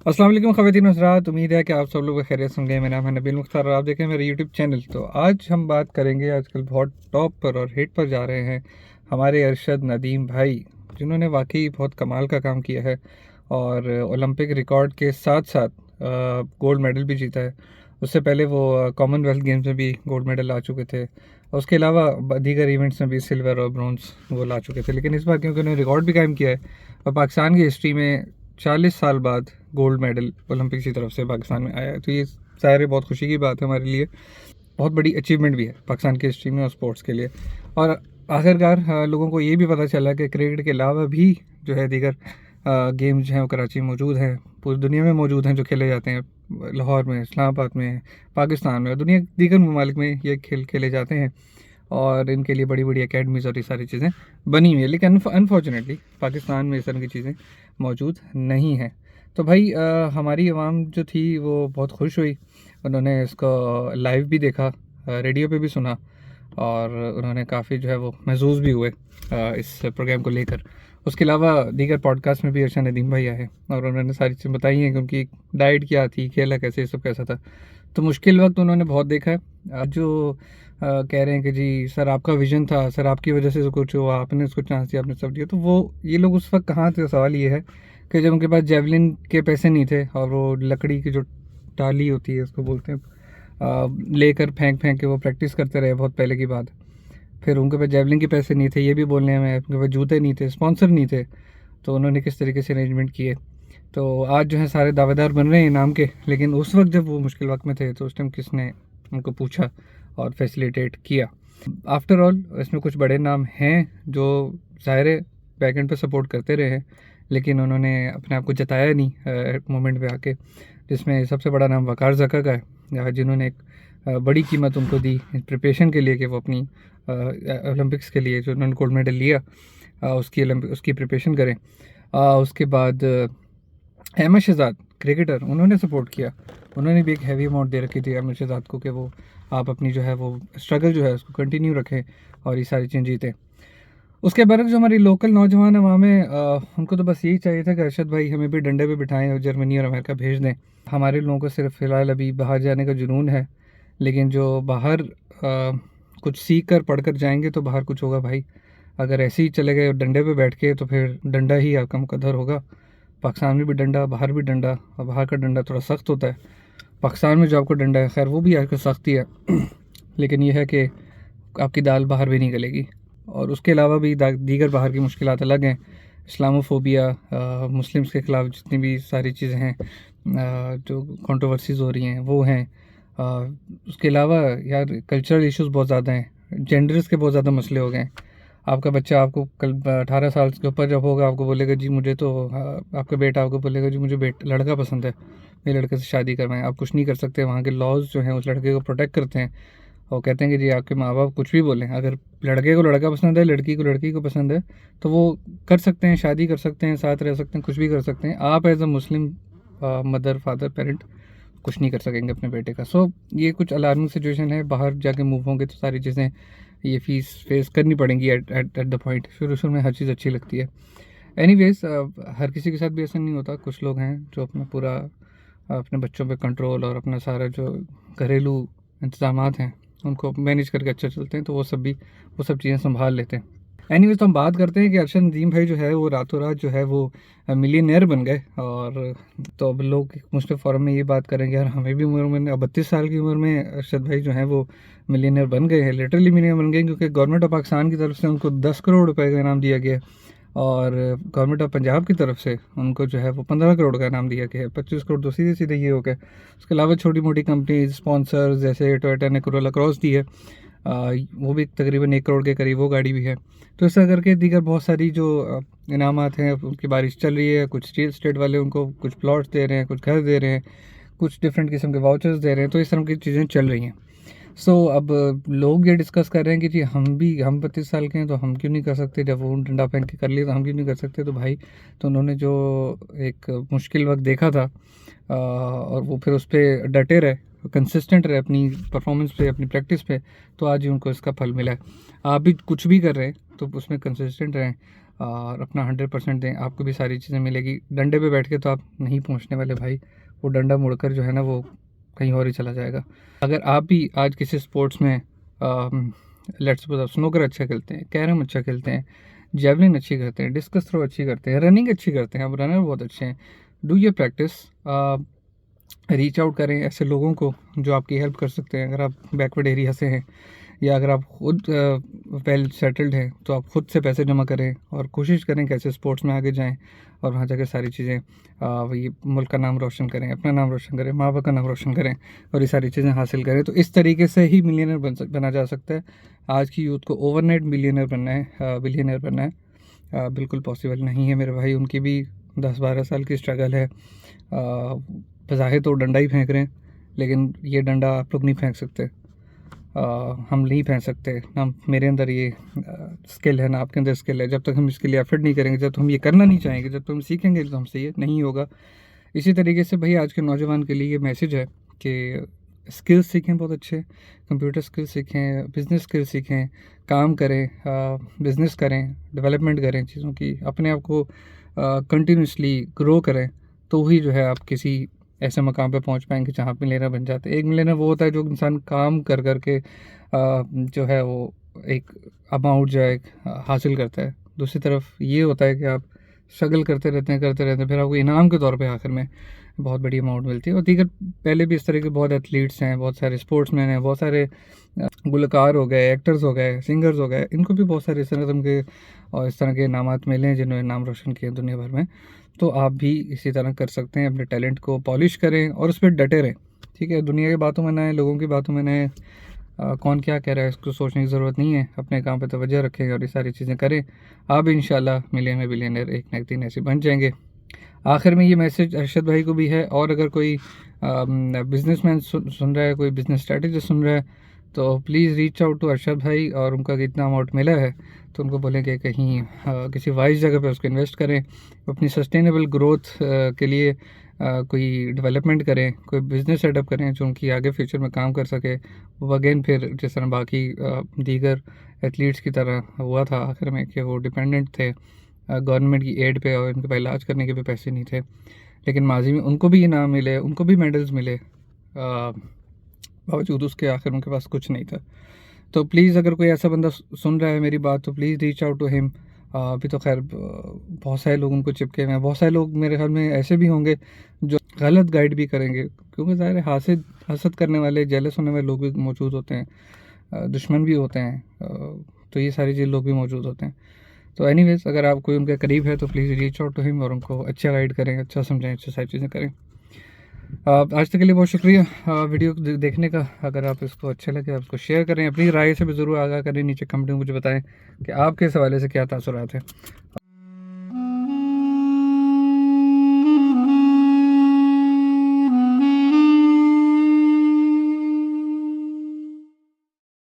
अस्सलाम वालेकुम ख़वातीन हज़रात, उम्मीद है कि आप सब लोग खैरियत से होंगे। मेरा नाम है नबील मुख्तार और आप देखें मेरे यूट्यूब चैनल। तो आज हम बात करेंगे, आजकल बहुत टॉप पर और हिट पर जा रहे हैं हमारे अरशद नदीम भाई, जिन्होंने वाकई बहुत कमाल का काम किया है और ओलंपिक रिकॉर्ड के साथ साथ गोल्ड मेडल भी जीता है। उससे पहले वो कॉमनवेल्थ गेम्स में भी गोल्ड मेडल ला चुके थे और उसके अलावा दीगर इवेंट्स में भी सिल्वर और ब्रॉन्ज वो ला चुके थे। लेकिन इस बार क्योंकि उन्होंने रिकॉर्ड भी कायम किया है और पाकिस्तान की हिस्ट्री में 40 साल बाद गोल्ड मेडल ओलंपिक की तरफ से पाकिस्तान में आया है, तो ये सारे बहुत खुशी की बात है हमारे लिए। बहुत बड़ी अचीवमेंट भी है पाकिस्तान की हिस्ट्री में और स्पोर्ट्स के लिए। और आखिरकार लोगों को ये भी पता चला कि क्रिकेट के अलावा भी जो है दीगर गेम्स हैं वो कराची में मौजूद हैं, पूरी दुनिया में मौजूद हैं, जो खेले जाते हैं लाहौर में, इस्लामाबाद में, पाकिस्तान में और दुनिया के दीगर ममालिक में ये खेल खेले जाते हैं और इनके लिए बड़ी बड़ी एकेडमीज़ और ये सारी चीज़ें बनी हुई है। लेकिन अनफॉर्चुनेटली पाकिस्तान में इस तरह की चीज़ें मौजूद नहीं हैं। तो भाई हमारी आवाम जो थी वो बहुत खुश हुई, उन्होंने इसको लाइव भी देखा, रेडियो पे भी सुना और उन्होंने काफ़ी जो है वो महसूस भी हुए इस प्रोग्राम को लेकर। उसके अलावा दीगर पॉडकास्ट में भी अरशद नदीम भाई आए और उन्होंने सारी चीज़ें बताई हैं कि उनकी डाइट क्या थी, खेला कैसे, ये सब कैसा था। तो मुश्किल वक्त उन्होंने बहुत देखा है। आज जो कह रहे हैं कि जी सर आपका विजन था, सर आपकी वजह से कुछ हुआ, आपने उसको चांस दिया, आपने सब दिया, तो वो ये लोग उस वक्त कहाँ थे। सवाल ये है कि जब उनके पास जेवलिन के पैसे नहीं थे और वो लकड़ी की जो टाली होती है उसको बोलते हैं, लेकर फेंक फेंक के वो प्रैक्टिस करते रहे, बहुत पहले की बात। फिर उनके पास जेवलिन के पैसे नहीं थे, ये भी बोलने में, उनके पास जूते नहीं थे, स्पॉन्सर नहीं थे, तो उन्होंने किस तरीके से अरेंजमेंट किए। तो आज जो है सारे दावेदार बन रहे हैं इनाम के, लेकिन उस वक्त जब वो मुश्किल वक्त में थे तो उस टाइम किसने उनको पूछा और फैसिलिटेट किया। आफ्टर ऑल इसमें कुछ बड़े नाम हैं जो ज़ाहिर बैक एंड पे सपोर्ट करते रहे हैं, लेकिन उन्होंने अपने आप को जताया नहीं मोमेंट पे आके, जिसमें सबसे बड़ा नाम वकार ज़का का है, जिन्होंने एक बड़ी कीमत उनको दी प्रिपरेशन के लिए कि वो अपनी ओलंपिक्स के लिए जो उन्होंने गोल्ड मेडल लिया उसकी प्रिपरेशन करें। उसके बाद अहमद शहजाद क्रिकेटर, उन्होंने सपोर्ट किया, उन्होंने भी एक हैवी अमाउंट दे रखी थी अहमद शहजाद को कि वो आप अपनी जो है वो स्ट्रगल जो है उसको कंटिन्यू रखें और ये सारी चीज़ें जीतें। उसके बरक्स जो हमारी लोकल नौजवान अवाम है, उनको तो बस यही चाहिए था कि अरशद भाई हमें भी डंडे पे बिठाएं और जर्मनी और अमेरिका भेज दें। हमारे लोगों को सिर्फ फ़िलहाल अभी बाहर जाने का जुनून है, लेकिन जो बाहर कुछ सीख कर पढ़ कर जाएंगे तो बाहर कुछ होगा भाई। अगर ऐसे ही चले गए डंडे पे बैठ के तो फिर डंडा ही आपका मुकद्दर होगा। पाकिस्तान में भी डंडा, बाहर भी डंडा, और बाहर का डंडा थोड़ा सख्त होता है। पाकिस्तान में जो आपको डंडा है खैर वो भी आपको सख्त ही है लेकिन यह है कि आपकी दाल बाहर भी नहीं गलेगी। और उसके अलावा भी दीगर बाहर की मुश्किलात अलग हैं, इस्लामोफोबिया, मुस्लिम्स के ख़िलाफ़ जितनी भी सारी चीज़ें हैं, जो कंट्रोवर्सीज़ हो रही हैं वो हैं। उसके अलावा यार कल्चरल इश्यूज़ बहुत ज़्यादा हैं, जेंडर्स के बहुत ज़्यादा मसले हो गए हैं। आपका बच्चा आपको कल 18 साल के ऊपर जब होगा आपको बोलेगा जी मुझे तो आपका बेटा आपको बोलेगा जी मुझे लड़का पसंद है, मेरे लड़के से शादी करवाएं। आप कुछ नहीं कर सकते, वहाँ के लॉज जो हैं उस लड़के को प्रोटेक्ट करते हैं और कहते हैं कि जी आपके माँ बाप कुछ भी बोलें, अगर लड़के को लड़का पसंद है, लड़की को पसंद है, तो वो कर सकते हैं, शादी कर सकते हैं, साथ रह सकते हैं, कुछ भी कर सकते हैं। आप as a Muslim mother, father, parent कुछ नहीं कर सकेंगे अपने बेटे का। सो ये कुछ अलार्मिंग सिचुएशन है। बाहर जाके मूव होंगे तो सारी चीज़ें ये फेस करनी पड़ेंगी एट द पॉइंट। शुरू शुरू में हर चीज़ अच्छी लगती है। एनीवेज हर किसी के साथ भी ऐसा नहीं होता। कुछ लोग हैं जो अपना पूरा अपने बच्चों पे कंट्रोल और अपना सारा जो घरेलू इंतज़ामात हैं उनको मैनेज करके अच्छा चलते हैं, तो वो सब चीज़ें संभाल लेते हैं। एनीवेज तो हम बात करते हैं कि अरशद नदीम भाई जो है वो रातों रात जो है वो मिलियनेयर बन गए। और तो अब लोग मुझसे फ़ौरन में ये बात करेंगे यार हमें भी उम्र में 32 साल की उम्र में अरशद भाई जो हैं वो मिलियनेयर बन गए हैं। लिटरली मिलियनेयर बन गए क्योंकि गवर्नमेंट ऑफ पाकिस्तान की तरफ से उनको 10 करोड़ रुपए का इनाम दिया गया और गवर्नमेंट ऑफ पंजाब की तरफ से उनको जो है वो 15 करोड़ का इनाम दिया गया है। 25 करोड़ तो सीधे सीधे ये हो गए। उसके अलावा छोटी मोटी कंपनी स्पॉन्सर्स जैसे टोयोटा ने कोरोला क्रॉस दी है, वो भी तकरीबन 1 करोड़ के करीब वो गाड़ी भी है। तो ऐसा करके दीगर बहुत सारी जो इनामात हैं उनकी बारिश चल रही है। कुछ रियल स्टेट वाले उनको कुछ प्लॉट्स दे रहे हैं, कुछ घर दे रहे हैं, कुछ डिफरेंट किस्म के वाउचर्स दे रहे हैं। तो इस तरह की चीज़ें चल रही हैं। अब लोग ये डिस्कस कर रहे हैं कि जी हम 32 साल के हैं तो हम क्यों नहीं कर सकते, जब वो डंडा पहन के कर लिए तो हम क्यों नहीं कर सकते। तो भाई तो उन्होंने जो एक मुश्किल वक्त देखा था और वो फिर उस पर डटे रहे, कंसिस्टेंट रहे अपनी परफॉर्मेंस पे, अपनी प्रैक्टिस पे, तो आज ही उनको इसका फल मिला है। आप भी कुछ भी कर रहे हैं तो उसमें कंसिस्टेंट रहें। और अपना 100% दें, आपको भी सारी चीज़ें मिलेगी। डंडे पे बैठ के तो आप नहीं पहुंचने वाले भाई, वो डंडा मुड़कर जो है ना वो कहीं और ही चला जाएगा। अगर आप भी आज किसी स्पोर्ट्स में लेट्स सपोज आप स्नूकर अच्छा खेलते हैं, कैरम अच्छा खेलते हैं, जेवलिन अच्छी करते हैं, डिस्कस थ्रो अच्छी करते हैं, रनिंग अच्छी करते हैं, आप रनर बहुत अच्छे हैं, डू ये प्रैक्टिस, रीच आउट करें ऐसे लोगों को जो आपकी हेल्प कर सकते हैं। अगर आप बैकवर्ड एरिया से हैं या अगर आप खुद वेल सेटल्ड हैं तो आप खुद से पैसे जमा करें और कोशिश करें कैसे स्पोर्ट्स में आगे जाएं और वहाँ जाकर सारी चीज़ें वही मुल्क का नाम रोशन करें, अपना नाम रोशन करें, माँ बाप का नाम रोशन करें और ये सारी चीज़ें हासिल करें। तो इस तरीके से ही मिलियनर बना जा सकता है। आज की यूथ को ओवरनाइट मिलियनर बनना है, बिलियनर बनना है, बिल्कुल पॉसिबल नहीं है मेरे भाई। उनकी भी 10-12 साल की स्ट्रगल है। बज़ाहिर तो डंडा ही फेंक रहे हैं, लेकिन ये डंडा आप लोग नहीं फेंक सकते, हम नहीं फेंक सकते ना। मेरे अंदर ये स्किल है ना आपके अंदर स्किल है। जब तक हम इसके लिए एफर्ट नहीं करेंगे, जब तक हम ये करना नहीं चाहेंगे, जब तक हम सीखेंगे तो हमसे ये नहीं होगा। इसी तरीके से भाई आज के नौजवान के लिए ये मैसेज है कि स्किल्स सीखें, बहुत अच्छे कंप्यूटर स्किल्स सीखें, बिज़नेस स्किल्स सीखें, काम करें, बिज़नेस करें, डेवलपमेंट करें चीज़ों की, अपने आप को कंटिन्यूसली ग्रो करें, तो ही जो है आप किसी ऐसे मकाम पे पहुंच पाएंगे जहाँ आप मिलियनर बन जाते हैं। एक मिलियनर वो होता है जो इंसान काम कर करके जो है वो एक अमाउंट जो है हासिल करता है। दूसरी तरफ ये होता है कि आप स्ट्रगल करते रहते हैं, फिर आपको इनाम के तौर पे आखिर में बहुत बड़ी अमाउंट मिलती है। और दीगर पहले भी इस तरह के बहुत एथलीट्स हैं, बहुत सारे स्पोर्ट्समैन हैं, बहुत सारे गुलकार हो गए, एक्टर्स हो गए, सिंगर्स हो गए, इनको भी बहुत सारे इस तरह के और इस तरह के इनामात मिले हैं जिन्होंने नाम रोशन किया दुनिया भर में। तो आप भी इसी तरह कर सकते हैं, अपने टैलेंट को पॉलिश करें और उस पर डटे रहें। ठीक है, दुनिया की बातों में ना आए, लोगों की बातों में ना आए, कौन क्या कह रहा है इसको सोचने की ज़रूरत नहीं है। अपने काम पे तवज्जो रखें और ये सारी चीज़ें करें, आप इंशाल्लाह मिलियन में बिलियनर एक ना एक दिन ऐसे बन जाएंगे। आखिर में ये मैसेज अरशद भाई को भी है, और अगर कोई बिजनेसमैन सुन रहा है, कोई बिजनेस स्ट्रेटेजिस्ट सुन रहा है, तो please reach out to Arshad भाई। और उनका कितना अमाउंट मिला है तो उनको बोलें कि कहीं किसी वाइज जगह पे उसको इन्वेस्ट करें, अपनी सस्टेनेबल ग्रोथ के लिए कोई डेवलपमेंट करें, कोई बिज़नेस सेटअप करें जो उनकी आगे फ्यूचर में काम कर सके। वो अगेन फिर जिस तरह बाकी दीगर एथलीट्स की तरह हुआ था आखिर में कि वो डिपेंडेंट थे गवर्नमेंट की एड पे और इनके इलाज करने के भी पैसे नहीं थे, लेकिन माजी में उनको भी इनाम मिले, उनको भी मेडल्स मिले, बावजूद उसके आखिर उनके पास कुछ नहीं था। तो प्लीज़ अगर कोई ऐसा बंदा सुन रहा है मेरी बात तो please reach out to him. अभी तो खैर बहुत सारे लोग उनको चिपके हुए हैं, बहुत सारे लोग मेरे ख्याल में ऐसे भी होंगे जो गलत गाइड भी करेंगे, क्योंकि ज़ाहिर है हसद करने वाले, जेलस होने वाले लोग भी मौजूद होते हैं, दुश्मन भी होते हैं, तो ये सारी चीज़ लोग भी मौजूद होते हैं। तो एनीवेज अगर आप कोई उनके करीब है तो please reach out to him और उनको अच्छा गाइड करें, अच्छा समझें, अच्छी सारी चीज़ें करें। आज तक के लिए बहुत शुक्रिया वीडियो देखने का। अगर आप इसको अच्छे लगे आप इसको शेयर करें, अपनी राय से भी ज़रूर आगाह करें, नीचे कमेंट में मुझे बताएं कि आपके इस हवाले से क्या तासुरात हैं।